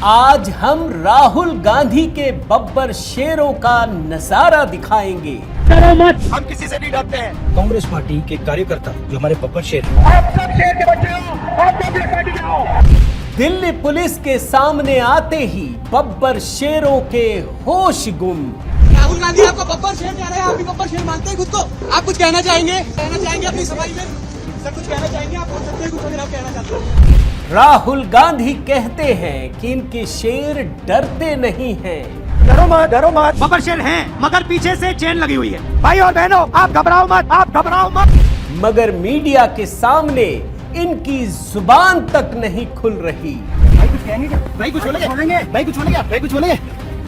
आज हम राहुल गांधी के बब्बर शेरों का नजारा दिखाएंगे। डरो मत, हम किसी से नहीं डरते हैं। कांग्रेस पार्टी के कार्यकर्ता जो हमारे बब्बर शेर हैं, आप सब शेर के बच्चे हो, आप कांग्रेस पार्टी के हो। दिल्ली पुलिस के सामने आते ही बब्बर शेरों के होश गुम। राहुल गांधी आपको बब्बर शेर कह रहे हैं, आप भी बब्बर शेर मानते हैं खुद को? आप कुछ कहना चाहेंगे अपनी सफाई में? सर कुछ कहना चाहेंगे? आप बोल सकते हैं कुछ अगर आप कहना चाहते हैं। राहुल गांधी कहते हैं कि इनके शेर डरते नहीं हैं। डरो मत, बब्बर शेर हैं, मगर पीछे से चेन लगी हुई है। भाई और बहनों, आप घबराओ मत। मगर मीडिया के सामने इनकी जुबान तक नहीं खुल रही। भाई कुछ कहेंगे क्या? भाई कुछ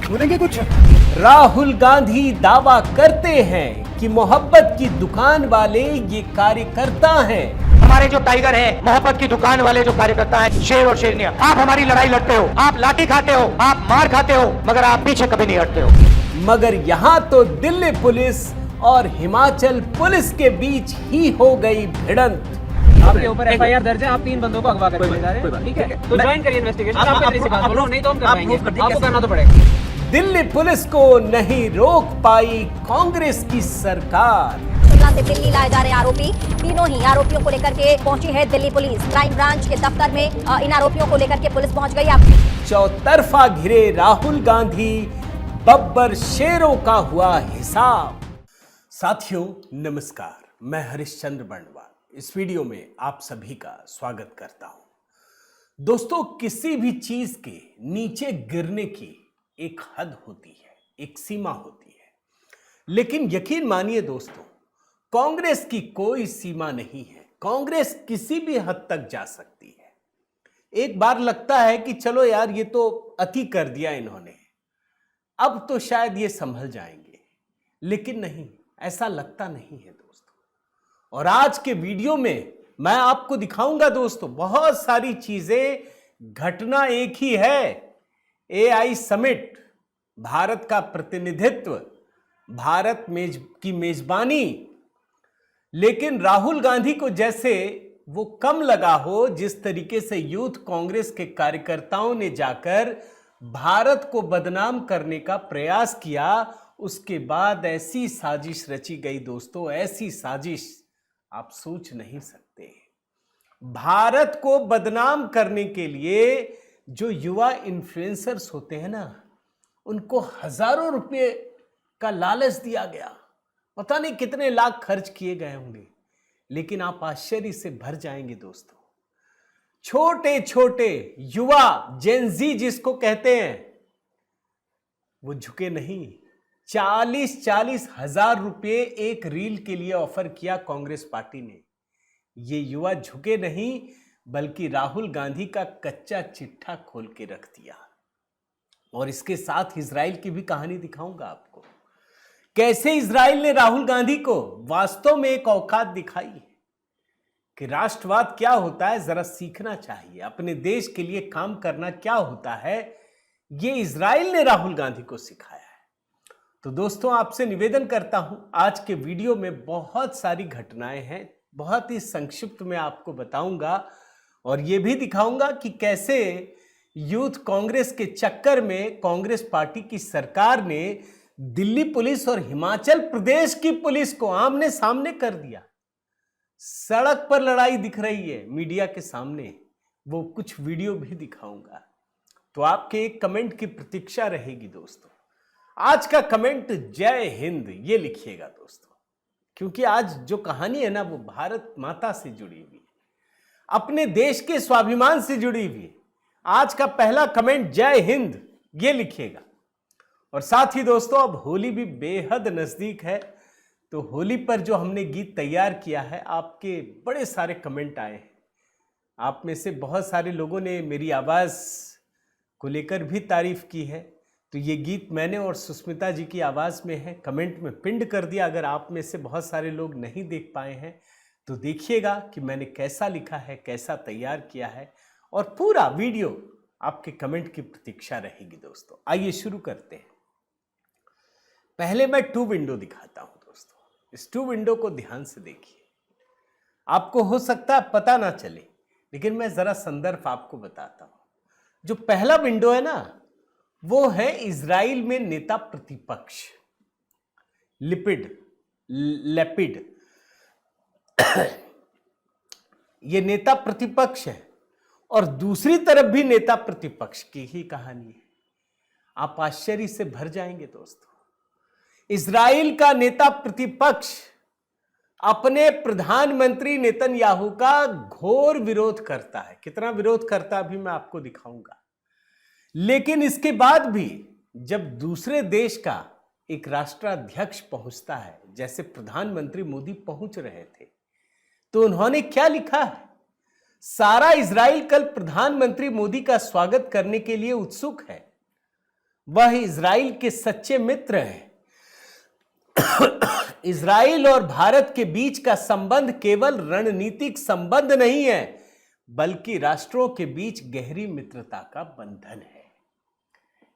बोलेंगे कुछ। राहुल गांधी दावा करते हैं कि मोहब्बत की दुकान वाले ये कार्यकर्ता हैं। हमारे जो टाइगर है, मोहब्बत की दुकान वाले जो कार्यकर्ता हैं, शेर और शेरनियां, आप हमारी लड़ाई लड़ते हो, आप लाठी खाते हो, आप मार खाते हो, मगर आप पीछे कभी नहीं हटते हो। मगर यहाँ तो दिल्ली पुलिस और हिमाचल पुलिस के बीच ही हो गई भिड़ंत। आपके ऊपर एफआईआर दर्ज है, आप 3 बंदों को अगवा करके ले जा रहे हैं, ठीक है? तो ज्वाइन करिए इन्वेस्टिगेशन। आप मेरी बात बोलो, नहीं तो हम करवाएंगे, आपको करना तो पड़ेगा। दिल्ली पुलिस को नहीं रोक पाई कांग्रेस की सरकार। शिमला से दिल्ली लाए जा रहे आरोपी, तीनों ही आरोपियों को लेकर के पहुंची है दिल्ली पुलिस। क्राइम ब्रांच के दफ्तर में इन आरोपियों को लेकर के पुलिस पहुंच गई। चौतरफा घिरे राहुल गांधी, बब्बर शेरों का हुआ हिसाब। साथियों नमस्कार, मैं हरिश्चंद्र बर्णवाल इस वीडियो में आप सभी का स्वागत करता हूं। दोस्तों, किसी भी चीज के नीचे गिरने की एक हद होती है, एक सीमा होती है, लेकिन यकीन मानिए दोस्तों, कांग्रेस की कोई सीमा नहीं है। कांग्रेस किसी भी हद तक जा सकती है। एक बार लगता है कि चलो यार, ये तो अति कर दिया इन्होंने, अब तो शायद ये संभल जाएंगे, लेकिन नहीं, ऐसा लगता नहीं है दोस्तों। और आज के वीडियो में मैं आपको दिखाऊंगा दोस्तों, बहुत सारी चीजें, घटना एक ही है। AI समिट, भारत का प्रतिनिधित्व, भारत की मेजबानी, लेकिन राहुल गांधी को जैसे वो कम लगा हो जिस तरीके से यूथ कांग्रेस के कार्यकर्ताओं ने जाकर भारत को बदनाम करने का प्रयास किया। उसके बाद ऐसी साजिश रची गई दोस्तों, ऐसी साजिश आप सोच नहीं सकते। भारत को बदनाम करने के लिए जो युवा इन्फ्लुएंसर्स होते हैं ना, उनको हजारों रुपए का लालच दिया गया, पता नहीं कितने लाख खर्च किए गए होंगे, लेकिन आप आश्चर्य से भर जाएंगे दोस्तों। छोटे छोटे युवा, जेनजी जिसको कहते हैं, वो झुके नहीं। 40-40 हजार रुपए एक रील के लिए ऑफर किया कांग्रेस पार्टी ने। ये युवा झुके नहीं, बल्कि राहुल गांधी का कच्चा चिट्ठा खोल के रख दिया। और इसके साथ इजराइल की भी कहानी दिखाऊंगा आपको, कैसे इजराइल ने राहुल गांधी को वास्तव में एक औकात दिखाई है कि राष्ट्रवाद क्या होता है, जरा सीखना चाहिए। अपने देश के लिए काम करना क्या होता है, ये इजराइल ने राहुल गांधी को सिखाया है। तो दोस्तों, आपसे निवेदन करता हूं, आज के वीडियो में बहुत सारी घटनाएं हैं, बहुत ही संक्षिप्त में आपको बताऊंगा और यह भी दिखाऊंगा कि कैसे यूथ कांग्रेस के चक्कर में कांग्रेस पार्टी की सरकार ने दिल्ली पुलिस और हिमाचल प्रदेश की पुलिस को आमने सामने कर दिया। सड़क पर लड़ाई दिख रही है मीडिया के सामने, वो कुछ वीडियो भी दिखाऊंगा। तो आपके एक कमेंट की प्रतीक्षा रहेगी दोस्तों। आज का कमेंट जय हिंद ये लिखिएगा दोस्तों, क्योंकि आज जो कहानी है ना, वो भारत माता से जुड़ी हुई है, अपने देश के स्वाभिमान से जुड़ी हुई है। आज का पहला कमेंट जय हिंद ये लिखिएगा। और साथ ही दोस्तों, अब होली भी बेहद नजदीक है, तो होली पर जो हमने गीत तैयार किया है, आपके बड़े सारे कमेंट आए हैं। आप में से बहुत सारे लोगों ने मेरी आवाज को लेकर भी तारीफ की है। तो ये गीत मैंने और सुष्मिता जी की आवाज में है, कमेंट में पिंड कर दिया। अगर आप में से बहुत सारे लोग नहीं देख पाए हैं तो देखिएगा कि मैंने कैसा लिखा है, कैसा तैयार किया है, और पूरा वीडियो आपके कमेंट की प्रतीक्षा रहेगी दोस्तों। आइए शुरू करते हैं। पहले मैं 2 विंडो दिखाता हूं दोस्तों। इस 2 विंडो को ध्यान से देखिए। आपको हो सकता है पता ना चले, लेकिन मैं जरा संदर्भ आपको बताता हूं। जो पहला विंडो है ना, वो है इजराइल में नेता प्रतिपक्ष लेपिड। ये नेता प्रतिपक्ष है और दूसरी तरफ भी नेता प्रतिपक्ष की ही कहानी है। आप आश्चर्य से भर जाएंगे दोस्तों। इजराइल का नेता प्रतिपक्ष अपने प्रधानमंत्री नेतन्याहू का घोर विरोध करता है। कितना विरोध करता है अभी मैं आपको दिखाऊंगा। लेकिन इसके बाद भी जब दूसरे देश का एक राष्ट्राध्यक्ष पहुंचता है, जैसे प्रधानमंत्री मोदी पहुंच रहे थे, तो उन्होंने क्या लिखा है? सारा इजराइल कल प्रधानमंत्री मोदी का स्वागत करने के लिए उत्सुक है। वह इजराइल के सच्चे मित्र हैं। इजराइल और भारत के बीच का संबंध केवल रणनीतिक संबंध नहीं है, बल्कि राष्ट्रों के बीच गहरी मित्रता का बंधन है।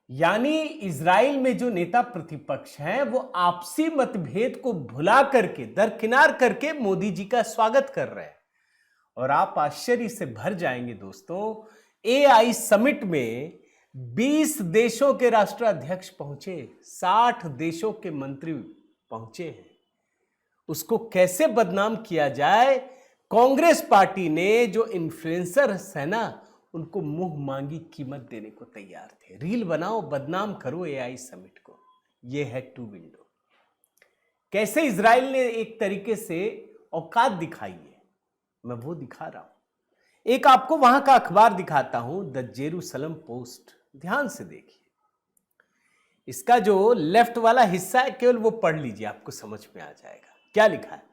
यानी इजराइल में जो नेता प्रतिपक्ष हैं वो आपसी मतभेद को भुला करके, दरकिनार करके मोदी जी का स्वागत कर रहे हैं। और आप आश्चर्य से भर जाएंगे दोस्तों, AI समिट में 20 देशों के राष्ट्राध्यक्ष पहुंचे, 60 देशों के मंत्री पहुंचे हैं। उसको कैसे बदनाम किया जाए, कांग्रेस पार्टी ने जो इन्फ्लुएंसर्स है ना, उनको मुंह मांगी कीमत देने को तैयार थे। रील बनाओ, बदनाम करो AI समिट को। यह है 2 विंडो। कैसे इजराइल ने एक तरीके से औकात दिखाई है, मैं वो दिखा रहा हूं। एक आपको वहां का अखबार दिखाता हूं, द जेरूसलम पोस्ट। ध्यान से देखिए, इसका जो लेफ्ट वाला हिस्सा है केवल वो पढ़ लीजिए, आपको समझ में आ जाएगा क्या लिखा है।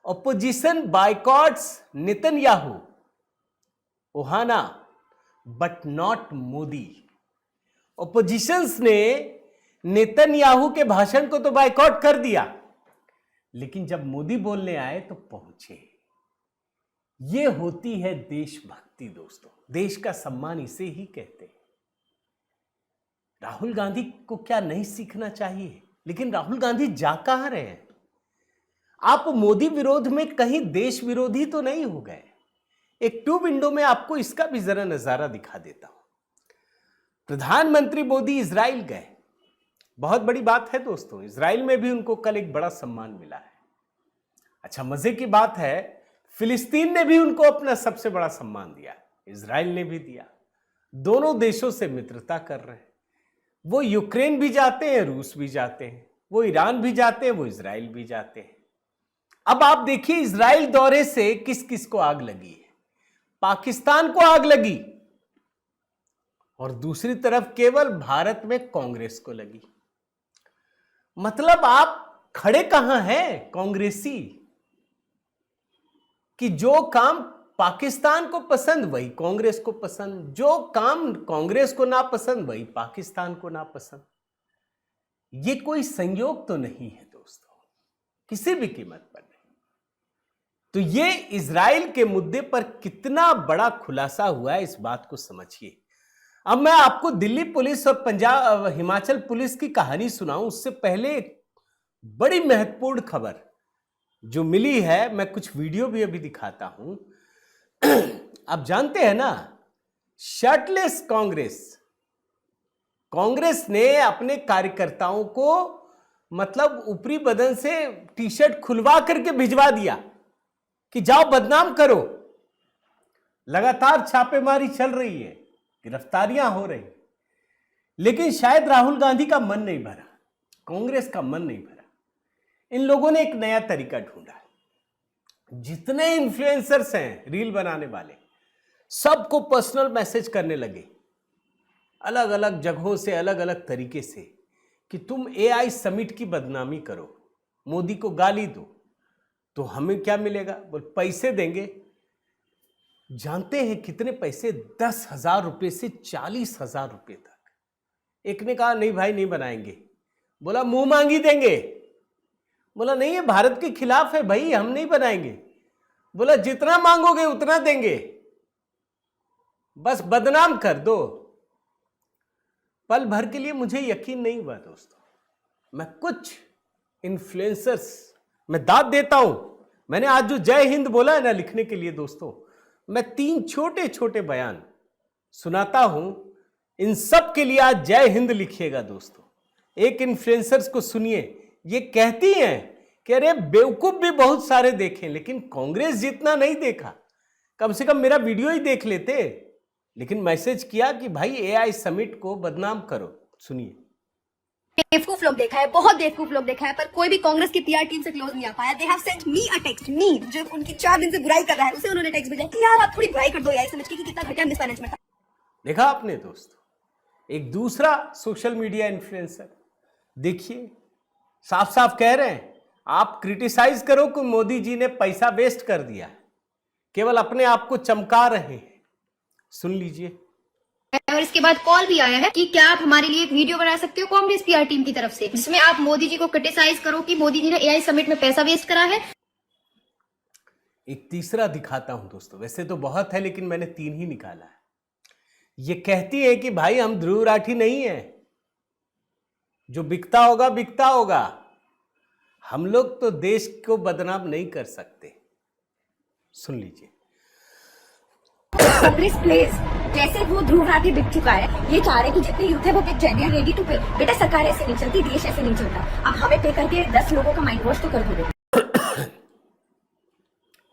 ऑपोजिशन बाइकॉट्स नेतन्याहू ओहाना बट नॉट मोदी। ऑपोजिशंस ने नेतन्याहू के भाषण को तो बाइकॉट कर दिया, लेकिन जब मोदी बोलने आए तो पहुंचे। ये होती है देशभक्ति दोस्तों। देश का सम्मान इसे ही कहते हैं। राहुल गांधी को क्या नहीं सीखना चाहिए? लेकिन राहुल गांधी जा कहां रहे हैं? आप मोदी विरोध में कहीं देश विरोधी तो नहीं हो गए? एक 2 विंडो में आपको इसका भी जरा नजारा दिखा देता हूं। प्रधानमंत्री मोदी इजराइल गए, बहुत बड़ी बात है दोस्तों। इजराइल में भी उनको कल एक बड़ा सम्मान मिला है। अच्छा, मजे की बात है, फिलिस्तीन ने भी उनको अपना सबसे बड़ा सम्मान दिया, इजराइल ने भी दिया। दोनों देशों से मित्रता कर रहे हैं। वो यूक्रेन भी जाते हैं, रूस भी जाते हैं, वो ईरान भी जाते हैं, वो इजराइल भी जाते हैं। अब आप देखिए, इजराइल दौरे से किस किस को आग लगी है। पाकिस्तान को आग लगी और दूसरी तरफ केवल भारत में कांग्रेस को लगी। मतलब आप खड़े कहां हैं कांग्रेसी, कि जो काम पाकिस्तान को पसंद वही कांग्रेस को पसंद, जो काम कांग्रेस को ना पसंद वही पाकिस्तान को ना पसंद। ये कोई संयोग तो नहीं है दोस्तों, किसी भी कीमत पर नहीं। तो ये इजराइल के मुद्दे पर कितना बड़ा खुलासा हुआ है, इस बात को समझिए। अब मैं आपको दिल्ली पुलिस और पंजाब हिमाचल पुलिस की कहानी सुनाऊं, उससे पहले एक बड़ी महत्वपूर्ण खबर जो मिली है, मैं कुछ वीडियो भी अभी दिखाता हूं। आप जानते हैं ना, शर्टलेस कांग्रेस ने अपने कार्यकर्ताओं को मतलब ऊपरी बदन से टी-शर्ट खुलवा करके भिजवा दिया कि जाओ बदनाम करो। लगातार छापेमारी चल रही है, गिरफ्तारियां हो रही, लेकिन शायद राहुल गांधी का मन नहीं भरा, कांग्रेस का मन नहीं भरा। इन लोगों ने एक नया तरीका ढूंढा। जितने इन्फ्लुएंसर्स हैं रील बनाने वाले, सबको पर्सनल मैसेज करने लगे, अलग अलग जगहों से, अलग अलग तरीके से, कि तुम AI समिट की बदनामी करो, मोदी को गाली दो, तो हमें क्या मिलेगा? बोल पैसे देंगे। जानते हैं कितने पैसे? 10,000 रुपये से 40,000 रुपये तक। एक ने कहा नहीं भाई नहीं बनाएंगे, बोला मुंह मांगी देंगे, बोला नहीं ये भारत के खिलाफ है भाई, हम नहीं बनाएंगे, बोला जितना मांगोगे उतना देंगे, बस बदनाम कर दो। पल भर के लिए मुझे यकीन नहीं हुआ दोस्तों। मैं कुछ इन्फ्लुएंसर्स मैं दाद देता हूं। मैंने आज जो जय हिंद बोला है ना लिखने के लिए दोस्तों, मैं 3 छोटे छोटे बयान सुनाता हूं इन सब के लिए आज जय हिंद लिखिएगा दोस्तों। एक इन्फ्लुएंसर्स को सुनिए, ये कहती हैं कि अरे बेवकूफ भी बहुत सारे देखे लेकिन कांग्रेस जितना नहीं देखा, कम से कम मेरा वीडियो ही देख लेते। लेकिन मैसेज किया कि भाई एआई समिट को बदनाम करो। सुनिए। बेवकूफ लोग देखा है, बहुत बेवकूफ लोग देखा है, पर कोई भी कांग्रेस की पीआर टीम से क्लोज नहीं आ पाया। They have sent me a text, मी जो उनकी 4 दिन से बुराई कर रहा है उसे उन्होंने टेक्स्ट भेजा कि यार आप थोड़ी बुराई कर दो यार, समझ के कि कितना घटिया मिसमैनेजमेंट। देखा आपने दोस्तों, एक दूसरा सोशल मीडिया इन्फ्लुएंसर देखिए साफ साफ कह रहे हैं आप क्रिटिसाइज करो कि मोदी जी ने पैसा वेस्ट कर दिया है, केवल अपने आप को चमका रहे हैं। सुन लीजिए। और इसके बाद कॉल भी आया है कि क्या आप हमारे लिए एक वीडियो बना सकते हो कांग्रेस पीआर टीम की तरफ से, जिसमें आप मोदी जी को क्रिटिसाइज करो कि मोदी जी ने एआई समिट में पैसा वेस्ट करा है। एक तीसरा दिखाता हूं दोस्तों, वैसे तो बहुत है लेकिन मैंने 3 ही निकाला है। ये कहती है कि भाई हम ध्रुव राठी नहीं है, जो बिकता होगा बिकता होगा, हम लोग तो देश को बदनाम नहीं कर सकते। सुन लीजिए। कांग्रेस प्लेस जैसे वो ध्रुव राठी बिक चुका है, ये चाह रहे कि जितने यूथ है वो बिक जाए, रेडी टू पे। बेटा सरकार ऐसे नहीं चलती, देश ऐसे नहीं चलता। अब हमें पे करके 10 लोगों का माइंड वॉश तो कर दो।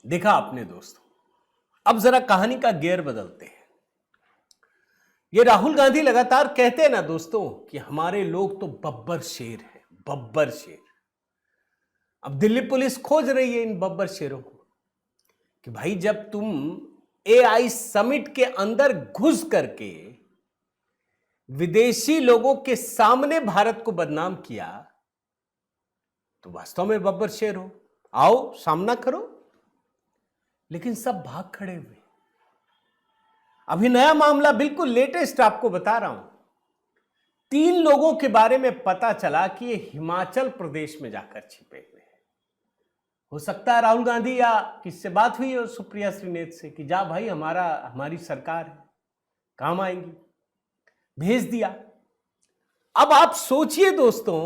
देखा आपने दोस्तों। अब जरा कहानी का गियर बदलते हैं। ये राहुल गांधी लगातार कहते हैं ना दोस्तों कि हमारे लोग तो बब्बर शेर हैं, बब्बर शेर। अब दिल्ली पुलिस खोज रही है इन बब्बर शेरों को कि भाई जब तुम एआई समिट के अंदर घुस करके विदेशी लोगों के सामने भारत को बदनाम किया तो वास्तव में बब्बर शेर हो, आओ सामना करो। लेकिन सब भाग खड़े हुए। अभी नया मामला बिल्कुल लेटेस्ट आपको बता रहा हूं। 3 लोगों के बारे में पता चला कि ये हिमाचल प्रदेश में जाकर छिपे हुए हैं। हो सकता है राहुल गांधी या किससे बात हुई हो सुप्रिया श्रीनेत से कि जा भाई हमारी सरकार है, काम आएंगी, भेज दिया। अब आप सोचिए दोस्तों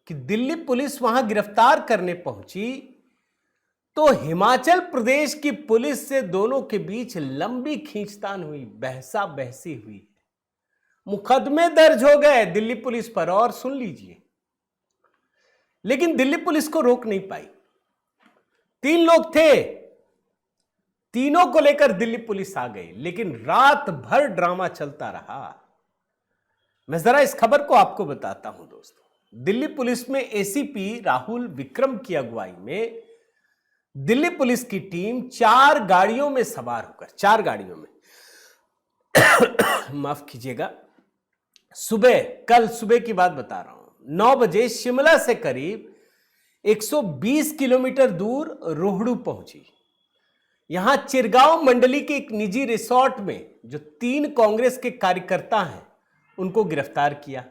कि दिल्ली पुलिस वहां गिरफ्तार करने पहुंची तो हिमाचल प्रदेश की पुलिस से दोनों के बीच लंबी खींचतान हुई, बहसा बहसी हुई, मुकदमे दर्ज हो गए दिल्ली पुलिस पर। और सुन लीजिए, लेकिन दिल्ली पुलिस को रोक नहीं पाई। 3 लोग थे, तीनों को लेकर दिल्ली पुलिस आ गई, लेकिन रात भर ड्रामा चलता रहा। मैं जरा इस खबर को आपको बताता हूं दोस्तों। दिल्ली पुलिस में एसीपी राहुल विक्रम की अगुवाई में दिल्ली पुलिस की टीम 4 गाड़ियों में सवार होकर, 4 गाड़ियों में माफ कीजिएगा, कल सुबह की बात बता रहा हूं, 9 बजे शिमला से करीब 120 किलोमीटर दूर रोहड़ू पहुंची। यहां चिरगांव मंडली के एक निजी रिसोर्ट में जो 3 कांग्रेस के कार्यकर्ता हैं उनको गिरफ्तार किया।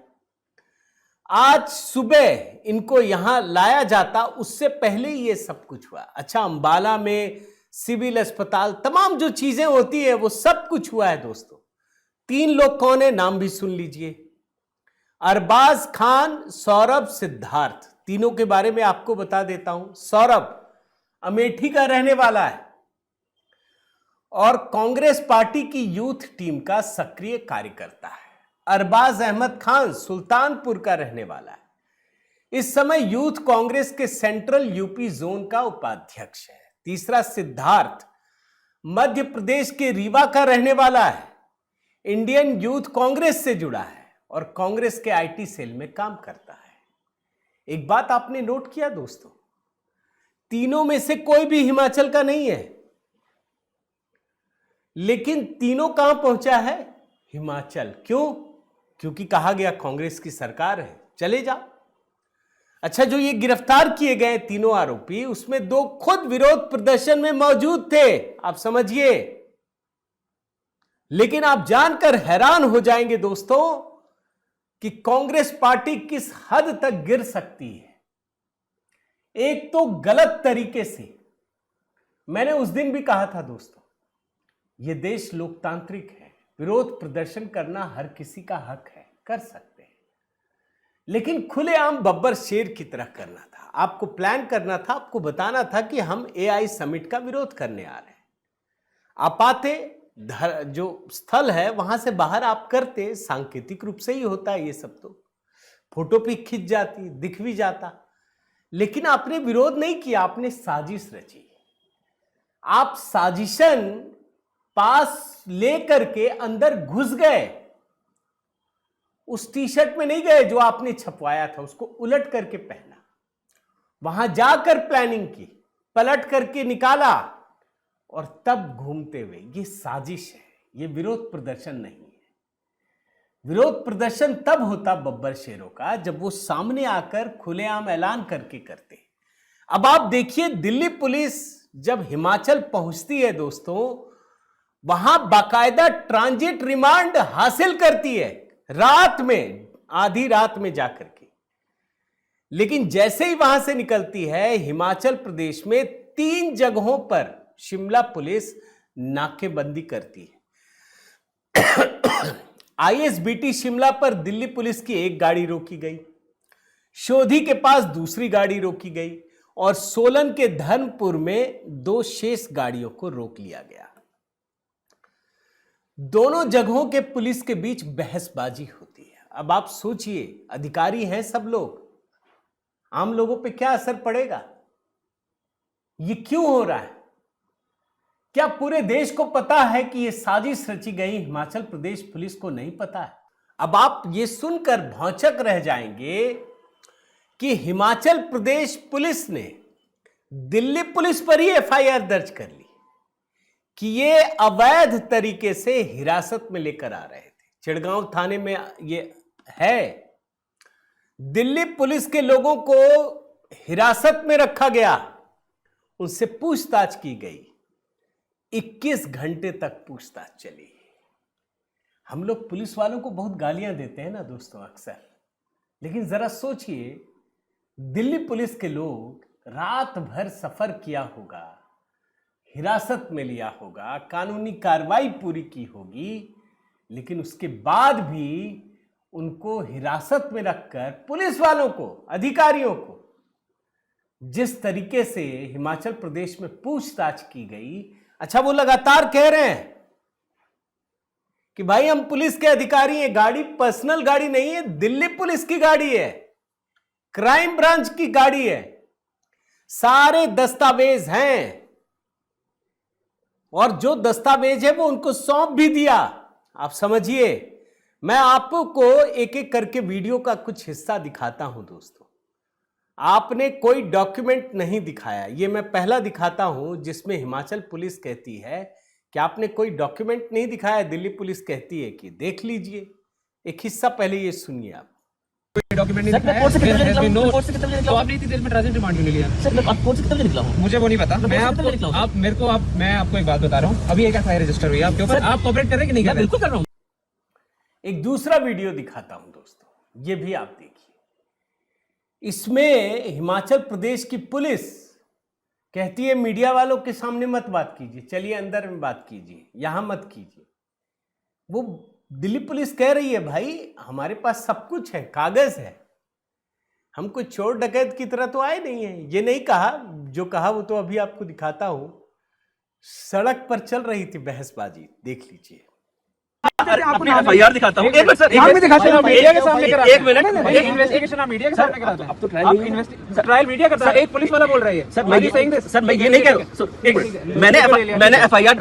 आज सुबह इनको यहां लाया जाता उससे पहले ही ये सब कुछ हुआ। अच्छा, अंबाला में सिविल अस्पताल, तमाम जो चीजें होती है वो सब कुछ हुआ है दोस्तों। 3 लोग कौन है, नाम भी सुन लीजिए। अरबाज खान, सौरभ, सिद्धार्थ, तीनों के बारे में आपको बता देता हूं। सौरभ अमेठी का रहने वाला है और कांग्रेस पार्टी की यूथ टीम का सक्रिय कार्यकर्ता है। अरबाज अहमद खान सुल्तानपुर का रहने वाला है। इस समय यूथ कांग्रेस के सेंट्रल यूपी जोन का उपाध्यक्ष है। तीसरा सिद्धार्थ मध्य प्रदेश के रीवा का रहने वाला है, इंडियन यूथ कांग्रेस से जुड़ा है और कांग्रेस के आईटी सेल में काम करता है। एक बात आपने नोट किया दोस्तों, तीनों में से कोई भी हिमाचल का नहीं है, लेकिन तीनों कहां पहुंचा है, हिमाचल। क्यों? क्योंकि कहा गया कांग्रेस की सरकार है, चले जाओ। अच्छा, जो ये गिरफ्तार किए गए तीनों आरोपी, उसमें 2 खुद विरोध प्रदर्शन में मौजूद थे, आप समझिए। लेकिन आप जानकर हैरान हो जाएंगे दोस्तों कि कांग्रेस पार्टी किस हद तक गिर सकती है। एक तो गलत तरीके से, मैंने उस दिन भी कहा था दोस्तों, यह देश लोकतांत्रिक है, विरोध प्रदर्शन करना हर किसी का हक है, कर सकते हैं, लेकिन खुलेआम बब्बर शेर की तरह करना था। आपको प्लान करना था, आपको बताना था कि हम एआई समिट का विरोध करने आ रहे हैं। आप आते, जो स्थल है वहां से बाहर आप करते, सांकेतिक रूप से ही होता है ये सब, तो फोटो भी खिंच जाती, दिख भी जाता, लेकिन आपने विरोध नहीं किया, आपने साजिश रची। आप साजिशन पास लेकर के अंदर घुस गए, उस टी शर्ट में नहीं गए जो आपने छपवाया था, उसको उलट करके पहना, वहां जाकर प्लानिंग की, पलट करके निकाला और तब घूमते हुए। ये साजिश है, ये विरोध प्रदर्शन नहीं है। विरोध प्रदर्शन तब होता बब्बर शेरों का जब वो सामने आकर खुलेआम ऐलान करके करते। अब आप देखिए, दिल्ली पुलिस जब हिमाचल पहुंचती है दोस्तों, वहां बाकायदा ट्रांजिट रिमांड हासिल करती है, रात में, आधी रात में जाकर के। लेकिन जैसे ही वहां से निकलती है, हिमाचल प्रदेश में 3 जगहों पर शिमला पुलिस नाकेबंदी करती है। आईएसबीटी शिमला पर दिल्ली पुलिस की एक गाड़ी रोकी गई, शोधी के पास दूसरी गाड़ी रोकी गई और सोलन के धर्मपुर में 2 शेष गाड़ियों को रोक लिया गया। दोनों जगहों के पुलिस के बीच बहसबाजी होती है। अब आप सोचिए, अधिकारी हैं सब लोग, आम लोगों पे क्या असर पड़ेगा? ये क्यों हो रहा है? क्या पूरे देश को पता है कि यह साजिश रची गई? हिमाचल प्रदेश पुलिस को नहीं पता है। अब आप ये सुनकर भौंचक रह जाएंगे कि हिमाचल प्रदेश पुलिस ने दिल्ली पुलिस पर ही एफआईआर दर्ज कर ली कि ये अवैध तरीके से हिरासत में लेकर आ रहे थे। चिड़गांव थाने में ये है, दिल्ली पुलिस के लोगों को हिरासत में रखा गया, उनसे पूछताछ की गई, 21 घंटे तक पूछताछ चली। हम लोग पुलिस वालों को बहुत गालियां देते हैं ना दोस्तों अक्सर, लेकिन जरा सोचिए, दिल्ली पुलिस के लोग रात भर सफर किया होगा, हिरासत में लिया होगा, कानूनी कार्रवाई पूरी की होगी, लेकिन उसके बाद भी उनको हिरासत में रखकर पुलिस वालों को, अधिकारियों को जिस तरीके से हिमाचल प्रदेश में पूछताछ की गई। अच्छा, वो लगातार कह रहे हैं कि भाई हम पुलिस के अधिकारी हैं, गाड़ी पर्सनल गाड़ी नहीं है, दिल्ली पुलिस की गाड़ी है, क्राइम ब्रांच की गाड़ी है, सारे दस्तावेज हैं और जो दस्तावेज है वो उनको सौंप भी दिया। आप समझिए, मैं आपको एक एक करके वीडियो का कुछ हिस्सा दिखाता हूं दोस्तों। आपने कोई डॉक्यूमेंट नहीं दिखाया, ये मैं पहला दिखाता हूं जिसमें हिमाचल पुलिस कहती है कि आपने कोई डॉक्यूमेंट नहीं दिखाया, दिल्ली पुलिस कहती है कि देख लीजिए। एक हिस्सा पहले ये सुनिए आप। डॉक्यूमेंट नहीं दिखाया, तो आपने इतनी देर में ट्रांजिट रिमांड क्यों नहीं लिया? सर मैं कोर्ट से कितने बजे निकला हूँ? मुझे वो नहीं पता। मैं आपको एक बात बता रहा हूँ, अभी एक एफआईआर रजिस्टर हुई है आपके ऊपर। आप कोऑपरेट कर रहे हैं कि नहीं कर रहे? बिल्कुल कर रहा हूँ। एक दूसरा वीडियो दिखाता हूं दोस्तों, ये भी आप देखिए। इसमें हिमाचल प्रदेश की पुलिस कहती है मीडिया वालों के सामने मत बात कीजिए, चलिए अंदर में बात कीजिए, यहां मत कीजिए। वो दिल्ली पुलिस कह रही है भाई हमारे पास सब कुछ है, कागज है, हम कोई चोर डकैत की तरह तो आए नहीं है। ये नहीं कहा, जो कहा वो तो अभी आपको दिखाता हूं। सड़क पर चल रही थी बहसबाजी, देख लीजिए। मैं एफआईआर दिखाता हूँ। एक मिनट सर, यहाँ में दिखाते हैं, मीडिया के सामने कराते हैं। एक मिनट, इन्वेस्टिगेशन आप मीडिया के सामने कराते हैं। अब तो ट्रायल मीडिया करता है। एक पुलिस वाला बोल रही है सर, मैं ये नहीं कह रहा हूँ। एक मिनट, मैंने एफआईआर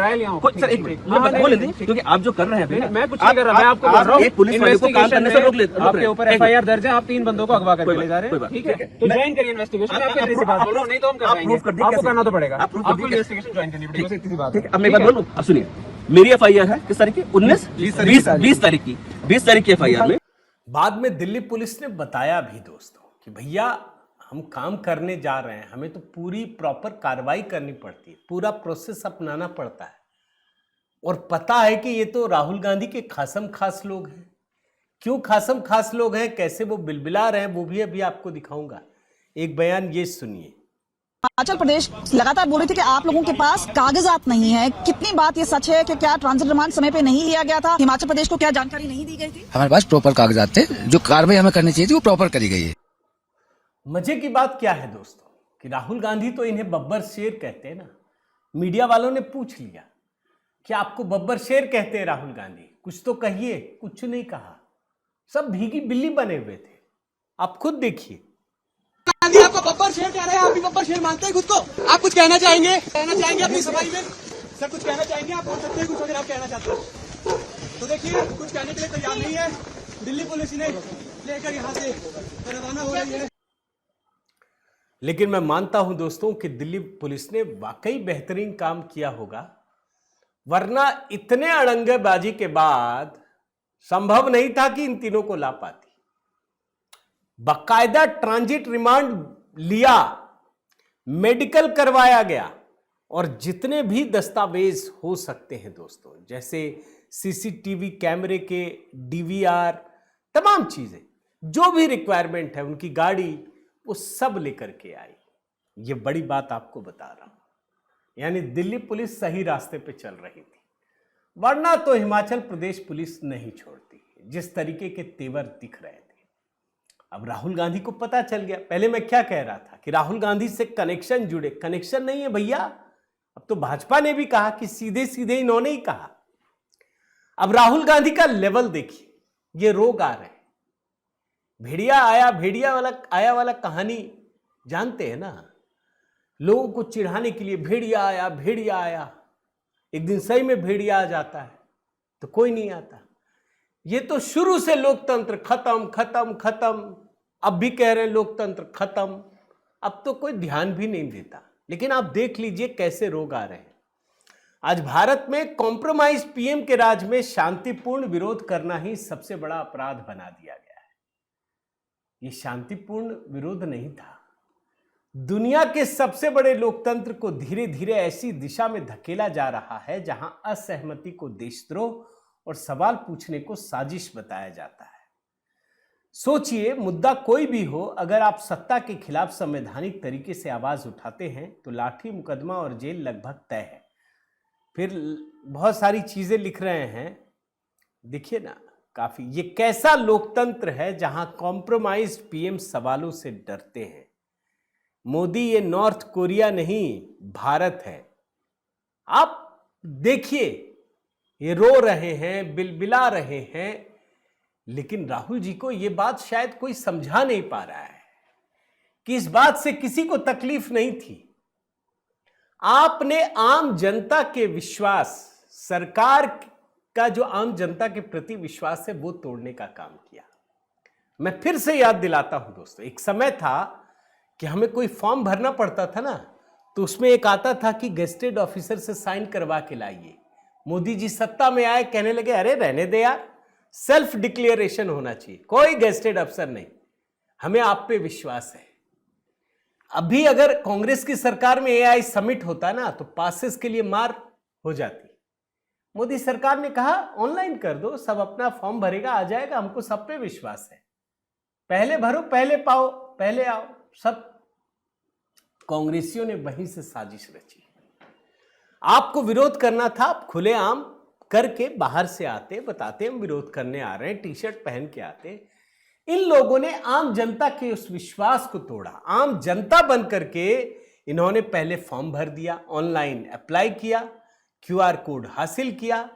सर एक मिनट बोल लेते, क्योंकि आप जो कर रहे हैं मैं कुछ नहीं कर रहा, मैं आपको बोल रहा हूँ एक पुलिस वाले को काम करने से रोक लेते। आपके ऊपर एफआईआर दर्ज है, आप 3 बंदों को अगवा करके ले जा रहे हैं, ठीक है? तो ज्वाइन करिए इन्वेस्टिगेशन। मैं आपके से बात बोल रहा हूँ, नहीं तो हम करवाएंगे, आपको करना तो पड़ेगा, आपको इन्वेस्टिगेशन ज्वाइन करनी पड़ेगी, बस इतनी सी बात है। अब मैं बात बोलूं, अब सुनिए, मेरी एफआईआर है किस तारीख की? 20 तारीख की, 20 तारीख की एफआईआर में। बाद में दिल्ली पुलिस ने बताया भी दोस्तों कि भैया हम काम करने जा रहे हैं, हमें तो पूरी प्रॉपर कार्रवाई करनी पड़ती है, पूरा प्रोसेस अपनाना पड़ता है, और पता है कि ये तो राहुल गांधी के खासम खास लोग हैं। क्यों खासम खास लोग हैं, कैसे वो बिलबिला रहे हैं, वो भी अभी आपको दिखाऊंगा। एक बयान ये सुनिए। हिमाचल प्रदेश लगातार बोल रही थी कि आप लोगों के पास कागजात नहीं है, कितनी बात ये सच है कि क्या ट्रांजिट रिमांड समय पे नहीं लिया गया था? हिमाचल प्रदेश को क्या जानकारी नहीं दी गई थी? हमारे पास प्रॉपर कागजात थे, जो कार्रवाई हमें करनी चाहिए थी वो प्रॉपर करी गई है। मजे की बात क्या है दोस्तों कि राहुल गांधी तो इन्हें बब्बर शेर कहते हैं ना। मीडिया वालों ने पूछ लिया, क्या आपको बब्बर शेर कहते हैं राहुल गांधी? कुछ तो कहिए। कुछ नहीं कहा, सब भीगी बिल्ली बने हुए थे। आप खुद देखिए। गांधी आपको बब्बर शेर कह रहे हैं, आप भी बब्बर शेर मानते हैं खुद को? आप कुछ कहना चाहेंगे अपनी सफाई में? सर कुछ कहना चाहेंगे? आप बोल सकते हैं कुछ अगर आप कहना चाहते हो तो। देखिए कुछ कहने के लिए तैयार नहीं है। दिल्ली पुलिस ने लेकर यहाँ से रवाना हो रही है। लेकिन मैं मानता हूं दोस्तों कि दिल्ली पुलिस ने वाकई बेहतरीन काम किया होगा, वरना इतने अड़ंगेबाजी के बाद संभव नहीं था कि इन तीनों को ला पाती। बाकायदा ट्रांजिट रिमांड लिया, मेडिकल करवाया गया, और जितने भी दस्तावेज हो सकते हैं दोस्तों, जैसे सीसीटीवी कैमरे के डीवीआर, तमाम चीजें जो भी रिक्वायरमेंट है, उनकी गाड़ी, वो सब लेकर के आई। ये बड़ी बात आपको बता रहा हूं। यानी दिल्ली पुलिस सही रास्ते पे चल रही थी, वरना तो हिमाचल प्रदेश पुलिस नहीं छोड़ती, जिस तरीके के तेवर दिख रहे थे। अब राहुल गांधी को पता चल गया। पहले मैं क्या कह रहा था कि राहुल गांधी से कनेक्शन जुड़े, कनेक्शन नहीं है भैया। अब तो भाजपा ने भी कहा कि सीधे सीधे इन्होंने ही कहा। अब राहुल गांधी का लेवल देखिए, ये रोग आ रहे हैं। भेड़िया आया, भेड़िया वाला आया वाला कहानी जानते हैं ना, लोगों को चिढ़ाने के लिए भेड़िया आया, भेड़िया आया। एक दिन सही में भेड़िया आ जाता है तो कोई नहीं आता। ये तो शुरू से लोकतंत्र खत्म खत्म खत्म, अब भी कह रहे हैं लोकतंत्र खत्म, अब तो कोई ध्यान भी नहीं देता। लेकिन आप देख लीजिए कैसे रोग आ रहे हैं। आज भारत में कॉम्प्रोमाइज पीएम के राज में शांतिपूर्ण विरोध करना ही सबसे बड़ा अपराध बना दिया गया है। ये शांतिपूर्ण विरोध नहीं था। दुनिया के सबसे बड़े लोकतंत्र को धीरे धीरे ऐसी दिशा में धकेला जा रहा है जहां असहमति को देशद्रोह और सवाल पूछने को साजिश बताया जाता है। सोचिए, मुद्दा कोई भी हो, अगर आप सत्ता के खिलाफ संवैधानिक तरीके से आवाज उठाते हैं तो लाठी, मुकदमा और जेल लगभग तय है। फिर बहुत सारी चीजें लिख रहे हैं, देखिए ना, काफी। ये कैसा लोकतंत्र है जहां कॉम्प्रोमाइज पीएम सवालों से डरते हैं? मोदी, ये नॉर्थ कोरिया नहीं, भारत है। आप देखिए, ये रो रहे हैं, बिलबिला रहे हैं, लेकिन राहुल जी को यह बात शायद कोई समझा नहीं पा रहा है कि इस बात से किसी को तकलीफ नहीं थी। आपने आम जनता के विश्वास, सरकार का जो आम जनता के प्रति विश्वास है, वो तोड़ने का काम किया। मैं फिर से याद दिलाता हूं दोस्तों, एक समय था कि हमें कोई फॉर्म भरना पड़ता था ना, तो उसमें एक आता था कि गेस्टेड ऑफिसर से साइन करवा के लाइए। मोदी जी सत्ता में आए, कहने लगे अरे रहने दे यार, सेल्फ डिक्लेरेशन होना चाहिए, कोई गेस्टेड अफसर नहीं, हमें आप पे विश्वास है। अभी अगर कांग्रेस की सरकार में एआई समिट होता ना, तो पासेस के लिए मार हो जाती। मोदी सरकार ने कहा ऑनलाइन कर दो, सब अपना फॉर्म भरेगा, आ जाएगा, हमको सब पे विश्वास है, पहले भरो, पहले पाओ, पहले आओ। सब कांग्रेसियों ने वहीं से साजिश रची। आपको विरोध करना था, आप खुलेआम करके बाहर से आते, बताते हम विरोध करने आ रहे हैं, टी शर्ट पहन के आते। इन लोगों ने आम जनता के उस विश्वास को तोड़ा। आम जनता बन करके इन्होंने पहले फॉर्म भर दिया, ऑनलाइन अप्लाई किया, क्यूआर कोड हासिल किया,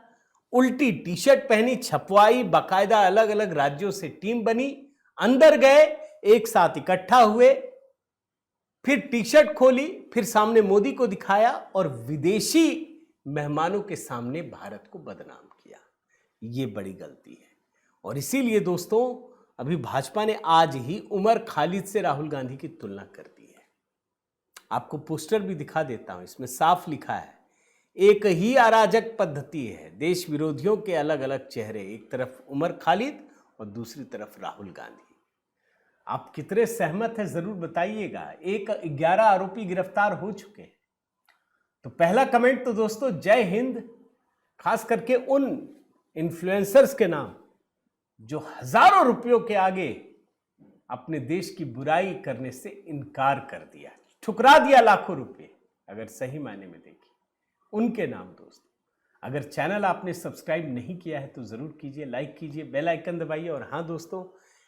उल्टी टी शर्ट पहनी, छपवाई, बाकायदा अलग अलग राज्यों से टीम बनी, अंदर गए, एक साथ इकट्ठा हुए, फिर टी शर्ट खोली, फिर सामने मोदी को दिखाया और विदेशी मेहमानों के सामने भारत को बदनाम किया। ये बड़ी गलती है। और इसीलिए दोस्तों, अभी भाजपा ने आज ही उमर खालिद से राहुल गांधी की तुलना कर दी है। आपको पोस्टर भी दिखा देता हूं, इसमें साफ लिखा है, एक ही अराजक पद्धति है, देश विरोधियों के अलग अलग चेहरे, एक तरफ उमर खालिद और दूसरी तरफ राहुल गांधी। आप कितने सहमत हैं जरूर बताइएगा। 11 आरोपी गिरफ्तार हो चुके हैं। तो पहला कमेंट तो दोस्तों जय हिंद, खास करके उन इन्फ्लुएंसर्स के नाम जो हजारों रुपयों के आगे अपने देश की बुराई करने से इनकार कर दिया, ठुकरा दिया लाखों रुपए, अगर सही मायने में देखें उनके नाम। दोस्तों अगर चैनल आपने सब्सक्राइब नहीं किया है तो जरूर कीजिए, लाइक कीजिए, बेल आइकन दबाइए। और हाँ दोस्तों,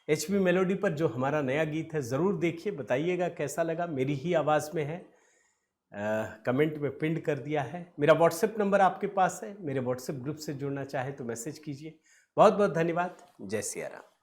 एचपी मेलोडी पर जो हमारा नया गीत है जरूर देखिए, बताइएगा कैसा लगा, मेरी ही आवाज़ में है। कमेंट में पिन कर दिया है। मेरा व्हाट्सएप नंबर आपके पास है, मेरे व्हाट्सएप ग्रुप से जुड़ना चाहे तो मैसेज कीजिए। बहुत बहुत धन्यवाद। जय सिया राम।